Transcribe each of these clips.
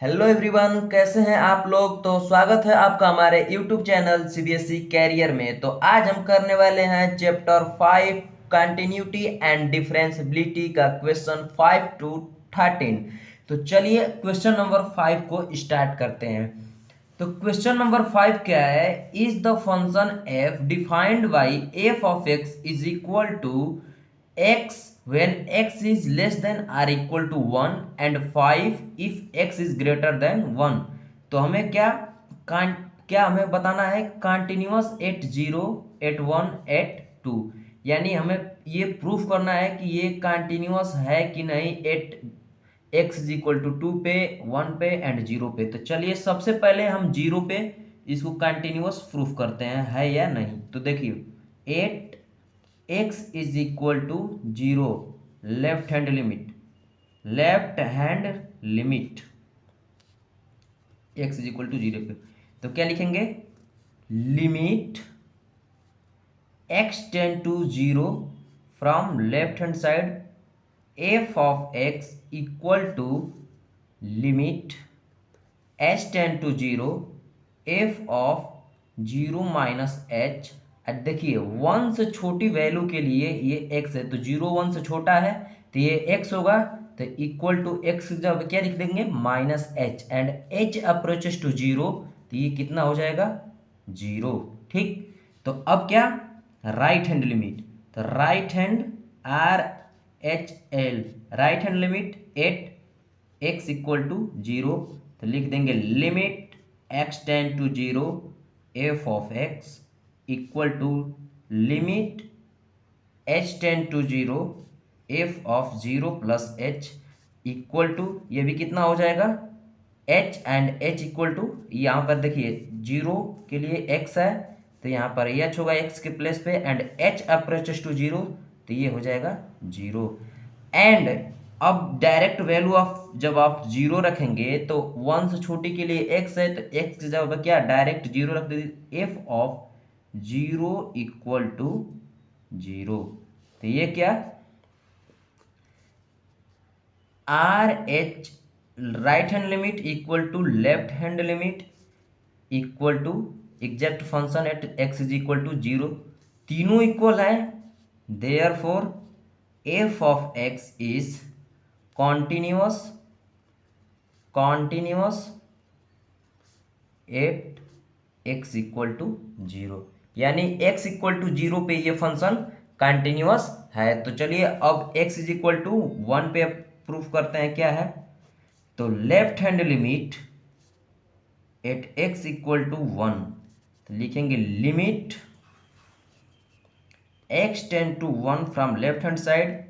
Hello everyone, कैसे हैं आप लोग। तो स्वागत है आपका हमारे यूट्यूब चैनल सीबीएसई कैरियर में। तो आज हम करने वाले हैं चैप्टर 5 कंटिन्यूटी एंड डिफरेंशिएबिलिटी का क्वेश्चन 5 to 13। तो चलिए क्वेश्चन नंबर 5 को स्टार्ट करते हैं। तो क्वेश्चन नंबर 5 क्या है, is the function f defined by f of x is equal to x when x is less than or equal to 1 and 5 if x is greater than 1। तो हमें क्या हमें बताना है, कंटिन्यूअस एट 0 एट 1 एट 2। यानी हमें ये proof करना है कि ये कंटिन्यूअस है कि नहीं at x is equal to 2 पे, 1 पे एंड 0 पे। तो चलिए सबसे पहले हम 0 पे इसको कंटिन्यूअस प्रूफ करते हैं है या नहीं। तो देखिए at x is equal to 0, left hand limit, left hand limit x is equal to 0 पे। तो क्या लिखेंगे, limit x tend to 0 from left hand side f of x equal to limit h tend to 0 f of 0 minus h। देखिए 1 से छोटी value के लिए ये x है, तो 0 1 से छोटा है तो ये x होगा। तो इक्वल टू x जब क्या लिख देंगे minus h and h approaches to 0, तो ये कितना हो जाएगा 0। ठीक, तो अब क्या, राइट हैंड लिमिट, तो right hand RHL, right hand limit at x equal to 0। तो लिख देंगे limit x tend to 0 f of x equal to limit h tend to 0 f of 0 plus h equal to, ये भी कितना हो जाएगा h and h equal to, यहाँ पर देखिए 0 के लिए x है तो यहाँ पर h होगा x के प्लेस पे एंड h अप्रोचेस टू 0, तो ये हो जाएगा 0। एंड अब डायरेक्ट वैल्यू ऑफ जब आप 0 रखेंगे तो 1 से छोटी के लिए x है तो x की जगह क्या डायरेक्ट 0 रख दीजिए, f ऑफ 0 इक्वल टू 0। तो ये क्या, RH right hand limit equal to left hand limit equal to exact function at x is equal to 0, तीनों इक्वल है। Therefore f of x is continuous, continuous at x equal to 0। यानी x equal to 0 पे ये function continuous है। तो चलिए अब x is equal to 1 पे प्रूफ करते हैं क्या है। तो left hand limit at x equal to 1, तो लिखेंगे limit x tend to 1 from left hand side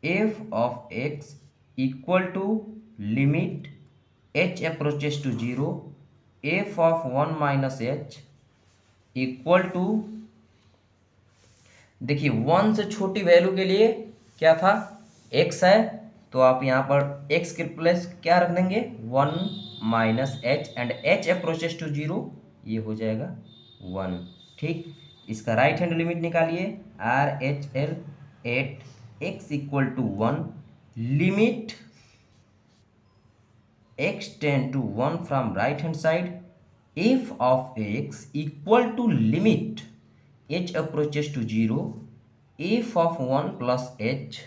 f of x equal to limit h approaches to 0 f of 1 minus h equal to, देखिए 1 से छोटी वैल्यू के लिए क्या था x है, तो आप यहाँ पर x के प्लेस क्या रख देंगे 1 minus h and h approaches to 0, ये हो जाएगा 1। ठीक, इसका राइट हैंड लिमिट निकालिए RHL at x equal to 1 limit x tend to 1 from right hand side f of x equal to limit h approaches to 0 f of 1 plus h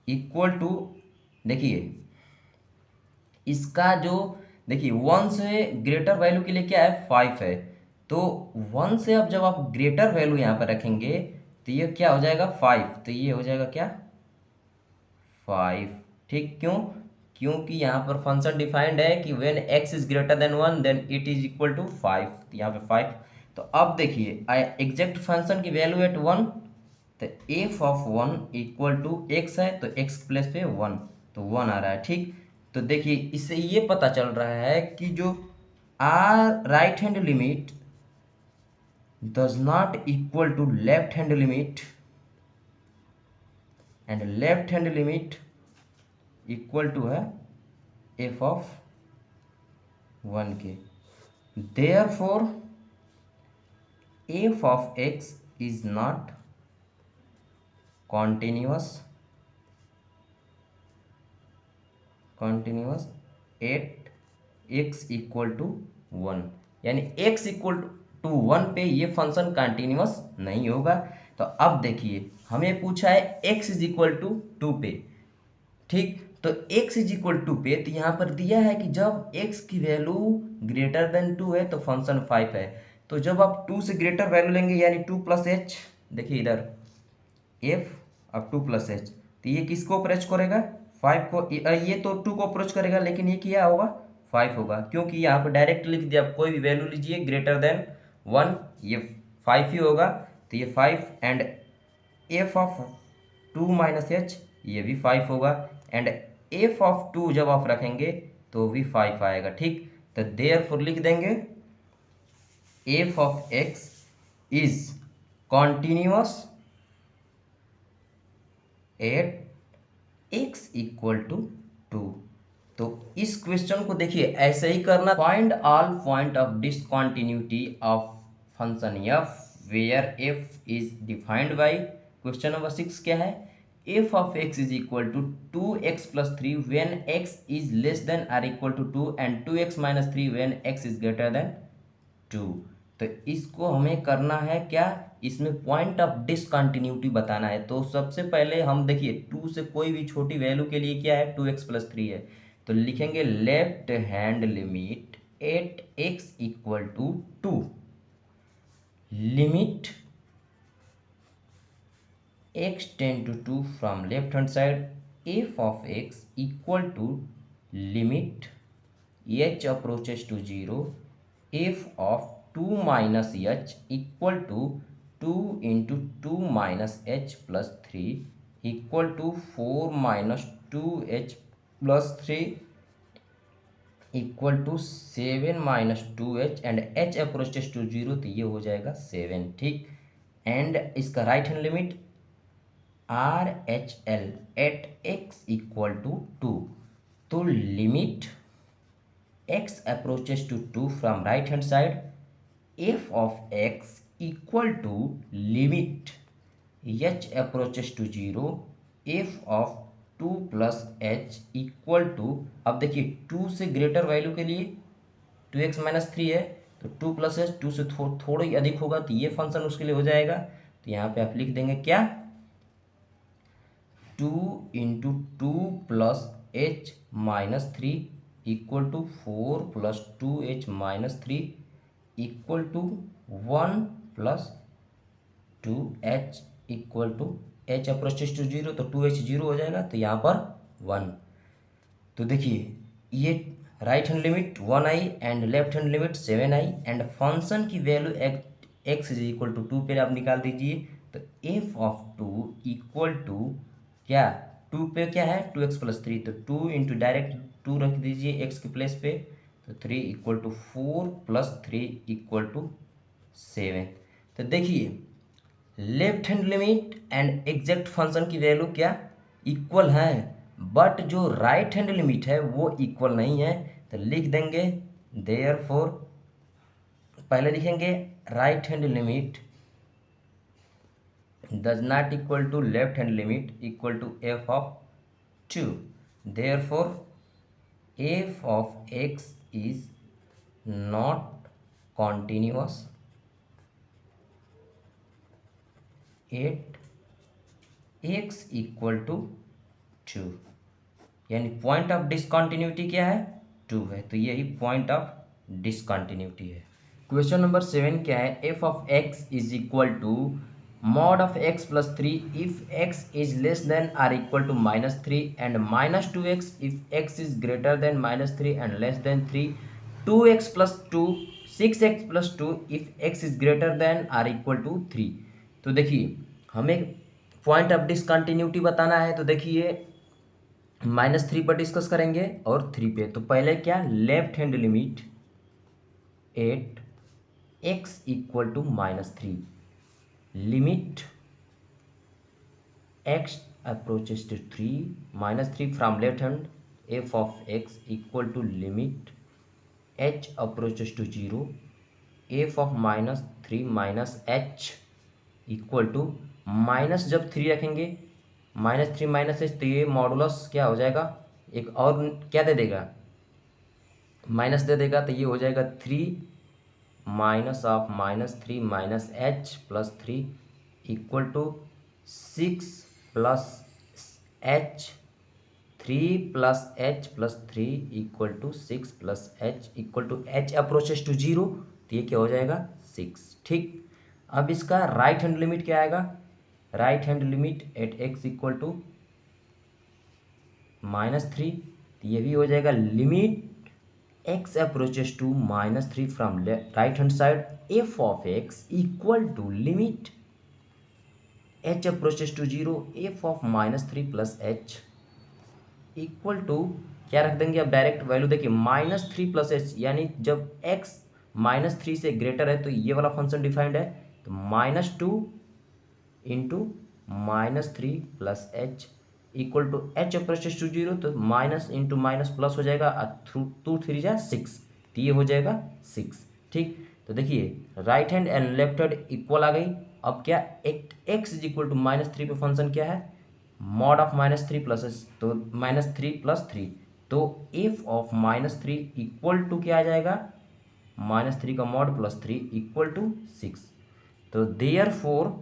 equal to, देखिए इसका जो, देखिए 1 से greater value के लिए क्या है 5 है, तो 1 से अब जब आप ग्रेटर वैल्यू यहाँ पर रखेंगे तो ये क्या हो जाएगा 5, तो ये हो जाएगा क्या 5। ठीक, क्यों, क्योंकि यहाँ पर फंक्शन डिफाइंड है कि when x is greater than 1 then it is equal to 5, तो यहाँ पे 5। तो अब देखिए एग्जैक्ट फंक्शन की वैल्यू एट 1, तो f of 1 equal to x है तो x प्लेस पे 1, तो 1 आ रहा है। ठीक, तो देखिए इससे ये पता चल रहा है कि जो r right hand limit does not equal to left hand limit and left hand limit equal to है f ऑफ 1 के। therefore f of x is not continuous, continuous at x equal to 1, यानी x equal to 1 पे ये function continuous नहीं होगा। तो अब देखिए हमें पूछा है x इज इक्वल टू 2 पे, ठीक। तो x इज इक्वल टू पे, तो यहाँ पर दिया है कि जब x की वैल्यू ग्रेटर देन 2 है तो फंक्शन 5 है। तो जब आप 2 से ग्रेटर वैल्यू लेंगे यानी 2 प्लस एच, देखिए इधर f अब 2 प्लस एच, तो ये किसको अप्रोच करेगा? 5 को। ये तो 2 को अप्रोच करेगा, लेकिन ये क्या होगा? 5 होगा, क्योंकि यहाँ पर डायरेक्ट लिख दिया, आप कोई भी वैल्यू लीजिए ग्रेटर देन 1, ये 5 ही होगा। तो ये 5 and f of 2 minus H, ये भी 5 होगा। एंड एफ ऑफ 2 जब आप रखेंगे तो भी 5 आएगा, ठीक। तो देयरफॉर लिख देंगे f of x is continuous at x equal to 2। तो इस क्वेश्चन को देखिए ऐसे ही करना, find all point of discontinuity of function f where f is defined by, question number 6 क्या है? F of x is equal to 2x plus 3 when x is less than or equal to 2 and 2x minus 3 when x is greater than 2। तो इसको हमें करना है क्या? इसमें point of discontinuity बताना है। तो सबसे पहले हम देखिए 2 से कोई भी छोटी वैल्यू के लिए क्या है? 2x प्लस 3 है, तो लिखेंगे left hand limit at x equal to 2, limit x tend to 2 from left hand side, f of x equal to limit h approaches to 0, f of 2 minus h equal to 2 into 2 minus h plus 3 equal to 4 minus 2h plus 3 equal to 7 minus 2h and h approaches to 0, तो ये हो जाएगा 7, ठीक। And इसका right hand limit R H L at x equal to 2, तो limit x approaches to 2 from right hand side, f of x equal to limit h approaches to 0, f of 2 plus h equal to, अब देखिए 2 से greater value के लिए 2x minus 3 है, तो 2 plus H 2 से थोड़ा ही अधिक होगा, तो ये फंक्शन उसके लिए हो जाएगा। तो यहाँ पे आप लिख देंगे क्या? 2 into 2 plus h minus 3 equal to 4 plus 2h minus 3 equal to 1 plus 2h equal to h approaches to 0, तो 2h 0 हो जाएगा, तो यहाँ पर 1। तो देखिए ये राइट हैंड लिमिट 1 आई एंड लेफ्ट हैंड लिमिट 7 आई एंड फंक्शन की value x is equal to 2 पे आप निकाल दीजिए। तो f ऑफ 2 इक्वल टू क्या? 2 पे क्या है? 2x प्लस 3, तो 2 इंटू डायरेक्ट 2 रख दीजिए x के प्लेस पे, तो 3 equal to 4 plus 3 equal to 7। तो देखिए left hand limit and exact function की वैल्यू क्या? इक्वल है, बट जो राइट हैंड लिमिट है वो इक्वल नहीं है। तो लिख देंगे देयरफॉर, पहले लिखेंगे right hand limit does not equal to left hand limit equal to f of 2, therefore f of x is not continuous at x equal to 2, यानी पॉइंट ऑफ डिसकंटिन्यूटी क्या है? 2 है, तो यही पॉइंट ऑफ डिसकंटिन्यूटी है। Question number 7 क्या है? f of x is equal to mod of x plus 3 if x is less than or equal to minus 3 and minus 2x if x is greater than minus 3 and less than 3, 2x plus 2 6x plus 2 if x is greater than or equal to 3। तो देखिए हमें point of discontinuity बताना है, तो देखिए -3 पर discuss करेंगे और 3 पे। तो पहले क्या? Left hand limit at x equal to -3, limit x approaches to 3 -3 from left hand, f of x equal to limit h approaches to 0, f of -3 minus h equal to minus, जब 3 रखेंगे -3 minus H, तो ये modulus क्या हो जाएगा? एक और क्या दे देगा? माइनस दे देगा तो ये हो जाएगा 3 minus of -3 minus h plus 3 equal to 6 plus h, 3 plus h plus 3 equal to 6 plus h equal to h approaches to 0, तो ये क्या हो जाएगा 6। ठीक, अब इसका राइट हैंड लिमिट क्या आएगा, right hand limit at x equal to -3, तो ये भी हो जाएगा limit x approaches to -3 from right hand side f of x equal to limit h approaches to 0 f of -3 plus h equal to क्या रख देंगे, अब डायरेक्ट वैल्यू देखिए -3 प्लस एच, यानी जब x -3 से ग्रेटर है तो ये वाला फंक्शन डिफाइंड है, तो -2 into -3 plus h equal to h approaches to 0, तो माइनस इंटू माइनस प्लस हो जाएगा, थ्रू 2 3 जा 6, तो ये हो जाएगा 6। ठीक, तो देखिए right hand and left hand equal आ गई। अब क्या एक x इज इक्वल टू -3 पे फंक्शन क्या है, मॉड ऑफ -3 प्लस एस, तो -3 प्लस 3, तो एफ ऑफ -3 इक्वल टू क्या आ जाएगा, -3 का मॉड प्लस 3 इक्वल टू 6। तो देयर फोर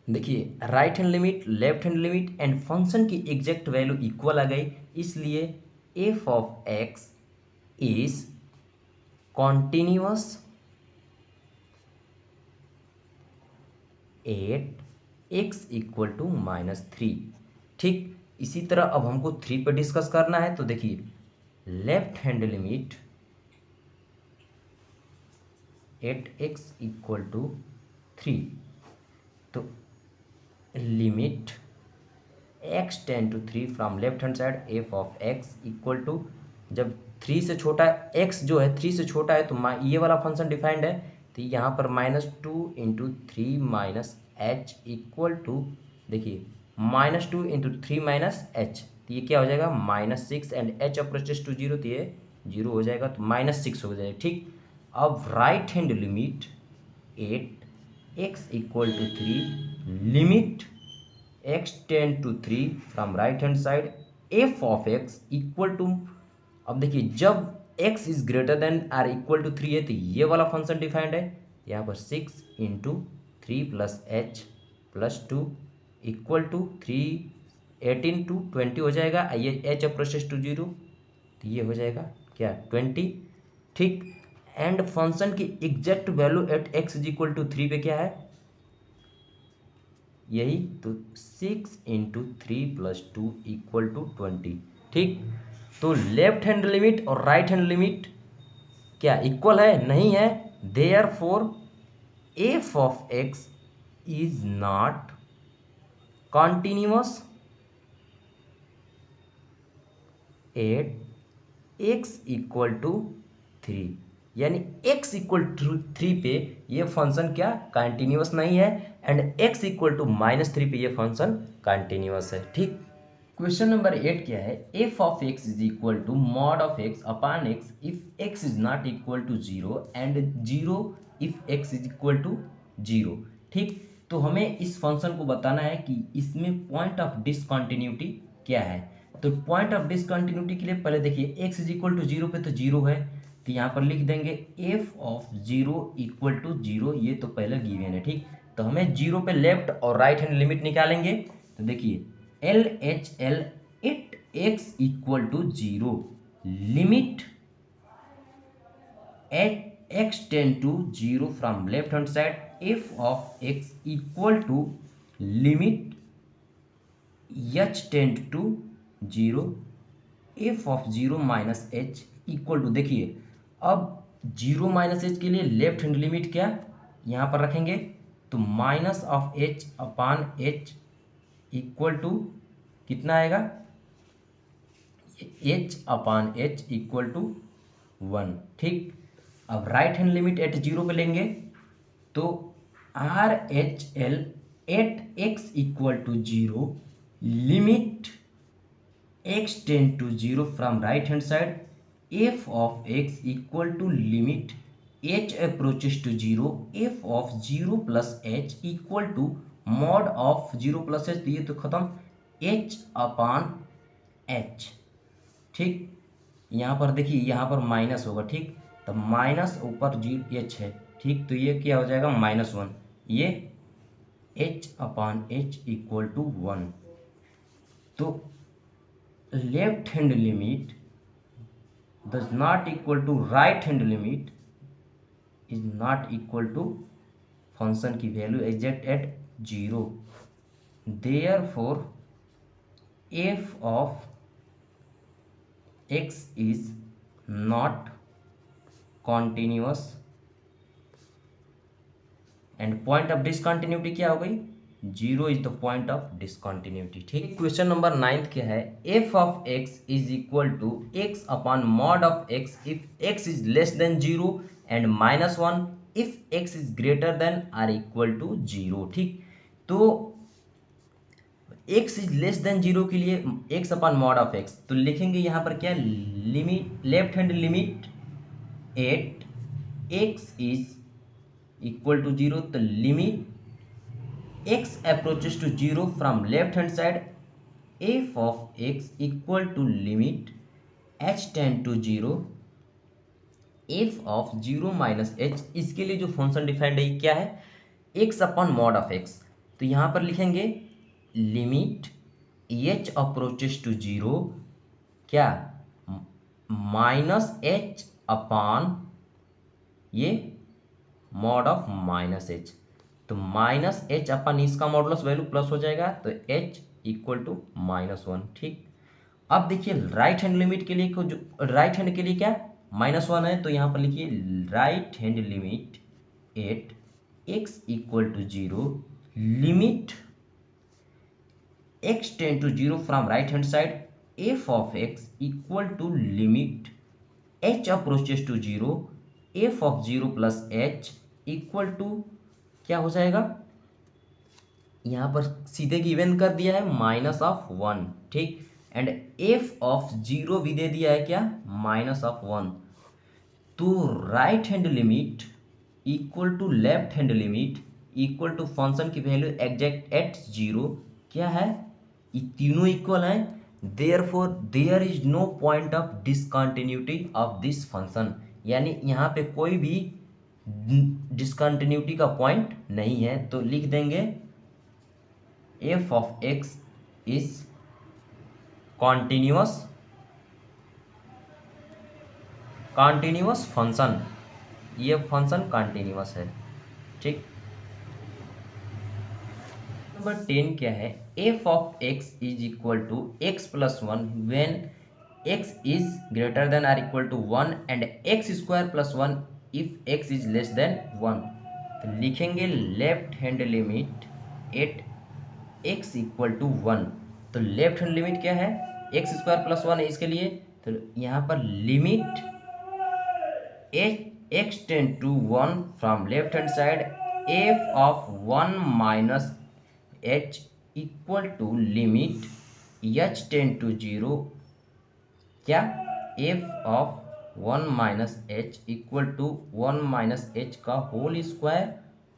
देखिए right hand limit, left hand limit and function की एग्जैक्ट वैल्यू इक्वल आ गई, इसलिए f of x is continuous at x equal to -3। ठीक, इसी तरह अब हमको 3 पे डिस्कस करना है, तो देखिए left hand limit at x equal to 3, तो limit x ten to 3 from left hand side f of x equal to, जब 3 से छोटा एक्स जो है 3 से छोटा है तो ये वाला फंक्शन डिफाइंड है, तो यहाँ पर -2 into 3 minus h equal to, देखिए -2 इंटू 3 माइनस एच, तो ये क्या हो जाएगा -6 एंड एच अप्रोचेस टू 0, तो ये 0 हो जाएगा, तो -6 हो जाएगा। ठीक, अब right hand limit at x equal to 3 limit x ten to 3 from right hand side f of x equal to, अब देखिए जब x is greater than or equal to 3 है तो ये वाला फंक्शन डिफाइंड है, यहाँ पर 6 into 3 plus h plus 2 equal to 3 18 to 20 हो जाएगा, ये h अप्रोचेस टू 0, तो ये हो जाएगा क्या 20। ठीक, एंड फंक्शन की exact value at x is equal to 3 पे क्या है, यही तो 6 इंटू 3 प्लस 2 इक्वल टू 20। ठीक, तो लेफ्ट हैंड लिमिट और राइट हैंड लिमिट क्या इक्वल है, नहीं है, therefore f of x is not continuous at x equal to 3, यानी x इक्वल टू 3 पे ये फंक्शन क्या कंटिन्यूअस नहीं है, एंड x इक्वल टू -3 पे ये फंक्शन कंटिन्यूअस है। ठीक, क्वेश्चन नंबर 8 क्या है, f of x is equal to mod of x upon x if x is not equal to 0 and 0 if x is equal to 0। ठीक, तो हमें इस फंक्शन को बताना है कि इसमें पॉइंट ऑफ डिसकंटिन्यूटी क्या है। तो पॉइंट ऑफ डिसकंटिन्यूटी के लिए पहले देखिए एक्स इज इक्वल टू 0 पे तो 0 है, तो यहाँ पर लिख देंगे एफ ऑफ 0 इक्वल टू 0, ये तो पहले गिवन है। ठीक, तो हमें 0 पे लेफ्ट और राइट हैंड लिमिट निकालेंगे, तो देखिए L H L at x equal to 0 limit at x ten to 0 from left hand side f of x equal to limit h tend to 0 f of 0 minus h equal to, देखिए अब 0 minus H के लिए left hand limit क्या यहाँ पर रखेंगे, तो minus of h upon h equal to कितना आएगा, h upon h equal to 1। ठीक, अब राइट हैंड लिमिट एट 0 पे लेंगे, तो R H L at x equal to 0 limit x ten to 0 from right hand side f of x equal to limit h approaches to 0 f of 0 plus h equal to mod of 0 plus h, ये तो खत्म H upon H. ठीक, यहाँ पर देखिए, यहाँ पर minus होगा, ठीक। तो माइनस ऊपर जी एच है, ठीक। तो ये क्या हो जाएगा, -1। ये h/h इक्वल टू 1। तो left hand limit does not equal to right hand limit is not equal to function की value exact at 0। therefore f of x is not continuous and point of discontinuity क्या हो गई, 0 is the point of discontinuity, ठीक। Question number 9 क्या है, f of x is equal to x upon mod of x if x is less than 0 and -1 if x is greater than or equal to 0, ठीक। तो x is less than 0 के लिए x upon mod of x, तो लिखेंगे यहाँ पर क्या, limit left hand limit at x is equal to 0। तो limit x approaches to 0 from left hand side, f of x equal to limit h tend to 0 f of 0 minus h। इसके लिए जो function defined है क्या है, x upon mod of x। तो यहाँ पर लिखेंगे लिमिट h अप्रोचेस टू 0 क्या, -h अपॉन ये मॉड ऑफ -h। तो -h अपन इसका मॉडुलस वैल्यू प्लस हो जाएगा, तो h इक्वल टू -1, ठीक। अब देखिए राइट हैंड लिमिट के लिए, जो राइट हैंड के लिए क्या, -1 है, तो यहाँ पर लिखिए right hand limit at x equal to 0 limit x tend to 0 from right hand side f of x equal to limit h approaches to 0 f of 0 plus h equal to क्या हो जाएगा, यहाँ पर सीधे गिवन कर दिया है -1, ठीक। एंड f ऑफ 0 भी दे दिया है क्या, -1। तो right hand limit equal to left hand limit equal to function की वैल्यू एग्जैक्ट एट 0 क्या है, ये तीनों इक्वल हैं, therefore there is no point of discontinuity of this function. यानी यहाँ पे कोई भी डिसकंटिन्यूटी का पॉइंट नहीं है। तो लिख देंगे f of x is continuous function, ये फंक्शन कॉन्टिन्यूअस है, ठीक। नंबर 10 क्या है, f of x is equal to x plus 1 when x is greater than or equal to 1 and x square plus 1 if x is less than 1। तो लिखेंगे left hand limit at x equal to 1। तो left hand limit क्या है, x square plus 1 है इसके लिए। तो यहाँ पर limit x tend to 1 from left hand side f of 1 minus h equal to limit h tend to 0 क्या, f of 1 minus h equal to 1 minus h का whole square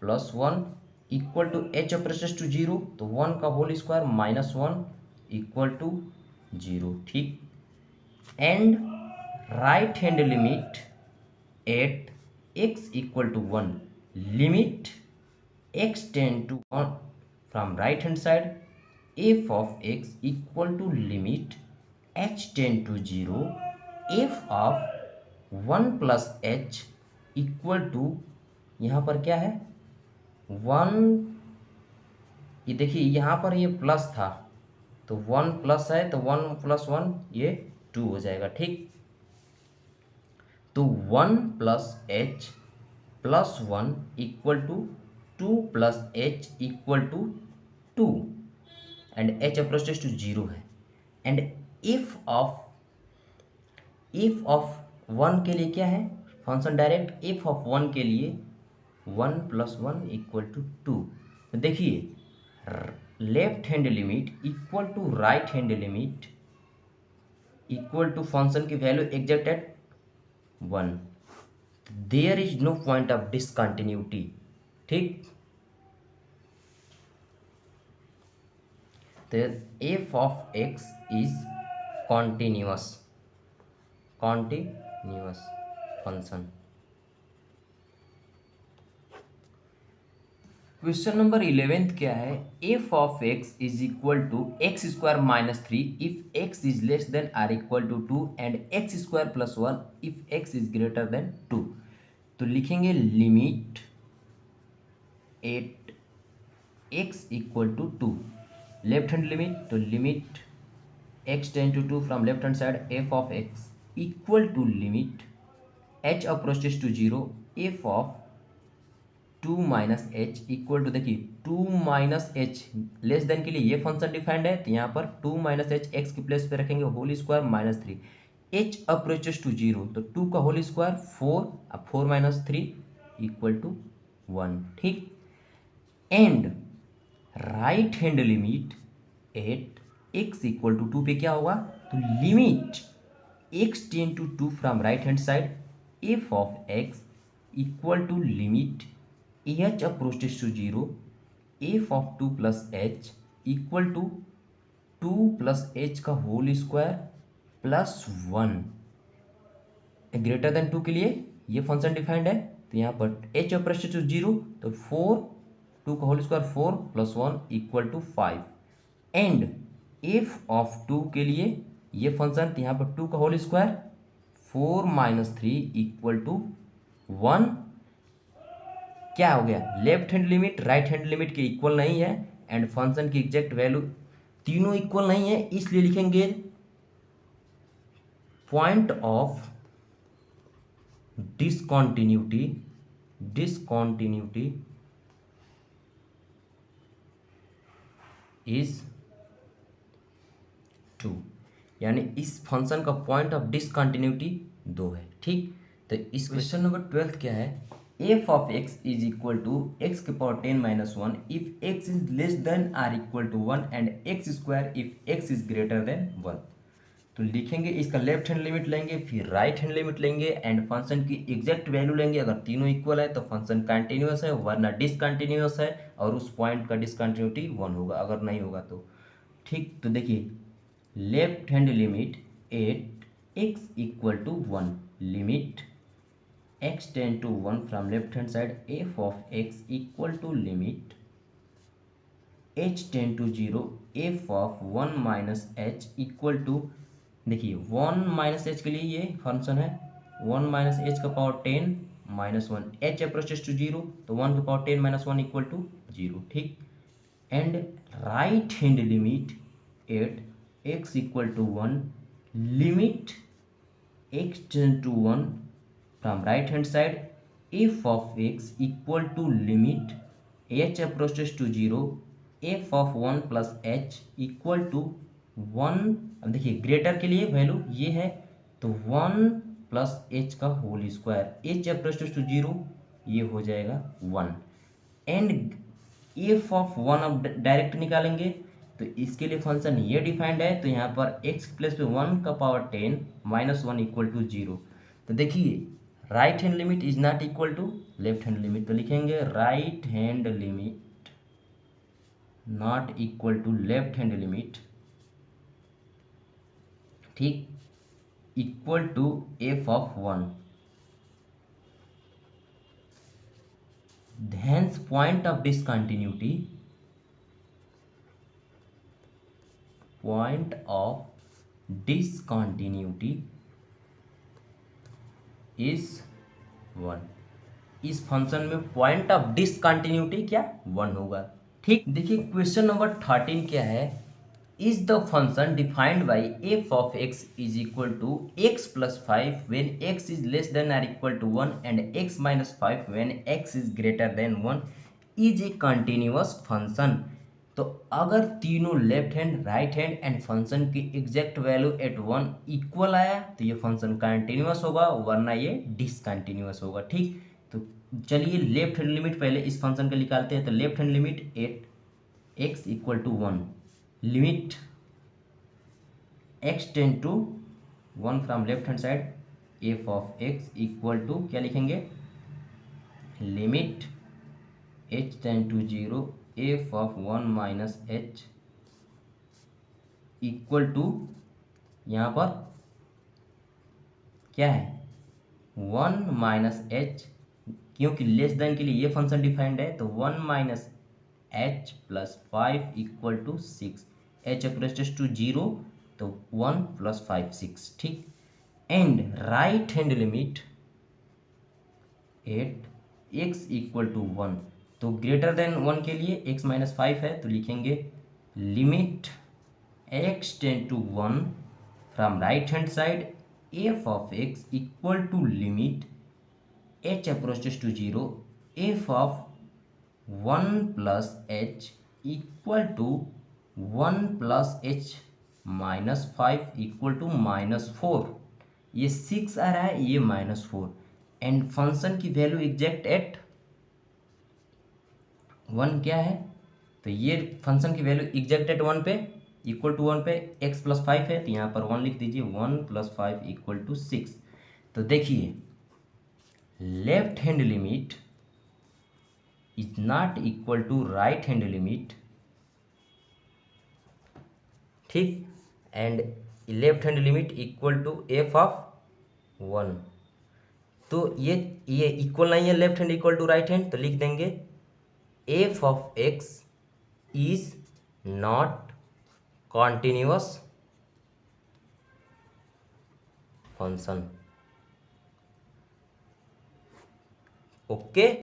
plus 1 equal to h approaches to 0। तो 1 का whole square -1 equal to 0, ठीक। And right hand limit at x equal to 1 limit x tend to 1 from right hand side f of x equal to limit h tend to 0 f of 1 plus h equal to यहाँ पर क्या है 1, ये देखिए यहाँ पर ये plus था, तो 1 प्लस है, तो 1 प्लस 1 ये 2 हो जाएगा, ठीक। तो 1 plus h plus 1 equal to 2 plus h equal to 2 and h approaches to 0 है। एंड इफ ऑफ 1 के लिए क्या है, फंक्शन डायरेक्ट इफ ऑफ 1 के लिए 1 प्लस 1 इक्वल टू 2। तो देखिए left hand limit equal to right hand limit equal to function की value exact at 1। There is no point of discontinuity, ठीक। तो f of x is continuous continuous function. Question number 11 क्या है, f of x is equal to x square minus 3 if x is less than or equal to 2 and x square plus 1 if x is greater than 2। तो लिखेंगे limit at x equal to 2, left hand limit, तो limit x ten to 2 from left hand side f of x equal to limit h approaches to 0 f of 2 minus h equal to, देखिए 2 minus H less than के लिए ये function defined है, तो यहाँ पर 2 minus h x की place पे रखेंगे whole square minus 3 h approaches to 0, तो 2 का होल स्क्वायर 4, अब 4 माइनस 3 इक्वल टू 1। ठीक, and right hand limit at x equal to 2 पे क्या होगा, तो limit x ten to 2 from right hand side f of x equal to limit h approaches to 0 f of 2 plus h equal to 2 plus h का whole square plus 1। Greater than 2 के लिए ये function defined है, तो यहाँ पर H approaches to 0, तो 4, 2 का whole square 4 plus 1 equal to 5। And f of 2 के लिए ये फंक्शन, यहाँ पर 2 का whole square 4 minus 3 equal to 1। क्या हो गया, left hand limit right hand limit के इक्वल नहीं है एंड फंक्शन की एग्जैक्ट वैल्यू तीनों इक्वल नहीं है, इसलिए लिखेंगे पॉइंट ऑफ डिसकॉन्टिन्यूटी इज 2, यानी इस फंक्शन का पॉइंट ऑफ डिसकंटिन्यूटी 2 है। ठीक, तो इस क्वेश्चन नंबर 12 क्या है, f of x is equal to x के power 10 minus 1 if x is less than or equal to 1 and x square if x is greater than 1। तो लिखेंगे इसका लेफ्ट हैंड लिमिट लेंगे, फिर राइट हैंड लिमिट लेंगे and function की exact value लेंगे। अगर तीनों इक्वल है तो फंक्शन कंटिन्यूअस है, वरना डिसकंटिन्यूअस है और उस पॉइंट का डिसकंटिन्यूटी 1 होगा, अगर नहीं होगा तो। ठीक, तो देखिए left hand limit at x equal to 1 limit x ten to 1 from left hand side f of x equal to limit h tends to 0 f of 1 minus h equal to, देखिए 1 minus H के लिए ये function है 1 minus h का power 10 minus 1 h approaches to 0, तो 1 का power 10 minus 1 equal to 0। ठीक, and right hand limit at x equal to 1 limit x ten to 1 from right hand side f of x equal to limit h approaches to 0 f of 1 plus h equal to 1। अब देखिए greater के लिए value ये है, तो 1 plus h का whole square h approaches to 0 ये हो जाएगा 1 एंड एफ ऑफ 1 अब डायरेक्ट निकालेंगे, तो इसके लिए फंक्शन ये डिफाइंड है, तो यहाँ पर x प्लस पे 1 का पावर 10 माइनस 1 इक्वल टू 0। तो देखिए right hand limit is not equal to left hand limit, तो लिखेंगे right hand limit not equal to left hand limit. ठीक, equal to f of 1, hence point of discontinuity is 1। इस function में point of discontinuity क्या 1 होगा। ठीक, देखिए question number 13 क्या है, is the function defined by f of x is equal to x plus 5 when x is less than or equal to 1 and x minus 5 when x is greater than 1 is a continuous function. तो अगर तीनों left hand right hand and function की exact value at 1 equal आया तो ये function continuous होगा, वरना ये डिसकंटिन्यूअस होगा। ठीक, तो चलिए लेफ्ट हैंड लिमिट पहले इस फंक्शन का निकालते हैं। तो left hand limit at x equal to 1 limit x ten to 1 from left hand side f of x equal to क्या लिखेंगे, limit h tends to 0 f of 1 minus h equal to, यहाँ पर क्या है 1 माइनस एच, क्योंकि less than के लिए ये फंक्शन डिफाइंड है, तो 1 minus h plus 5 equal to 6, h approaches to 0, तो 1 प्लस 5 6, ठीक। And right hand limit at x equal to 1, तो ग्रेटर देन 1 के लिए x माइनस 5 है, तो लिखेंगे limit x tend to 1 from right hand side f of x equal to limit h approaches to 0 f of 1 plus h equal to 1 plus h minus 5 equal to -4, ये 6 आ रहा है, ये -4, एंड फंक्शन की value exact at 1 क्या है, तो ये फंक्शन की वैल्यू एग्जैक्ट एट 1 पे इक्वल टू 1 पे x प्लस 5 है, तो यहाँ पर 1 लिख दीजिए, 1 प्लस 5 इक्वल टू 6। तो देखिए left hand limit is not equal to right hand limit, ठीक, and left hand limit equal to f of 1, तो ये इक्वल नहीं है left hand equal to right hand, तो लिख देंगे f of x is not continuous function. Okay.